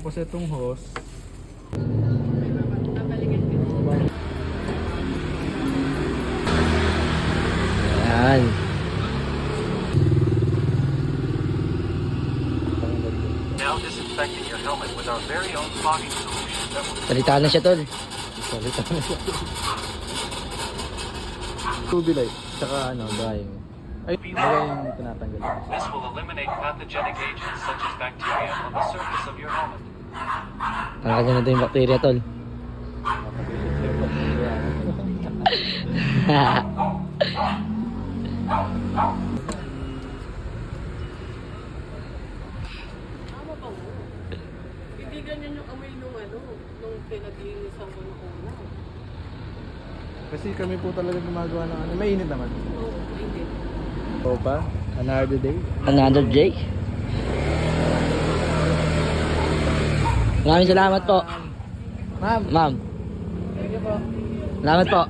Tapos itong hose. Ayan. Now disinfecting your helmet with our very own fogging solution that will Salita na siya, tol. Salita na siya. Tubilay. Tsaka ano, drying. Ay, bagay yung tinatanggal. This will eliminate pathogenic agents such as bacteria on the surface of your helmet. Tanggal na ito yung bacteria, tol. Tama ba mo? Hindi ganyan yung amoy nung nung pinaglinisan ko nung una. Kasi kami po talaga gumagawa ng ano. Mainit naman. Oo, hindi. O pa? Another day? Another day. Maraming salamat po. Ma'am! Ma'am. Thank you po. Salamat po.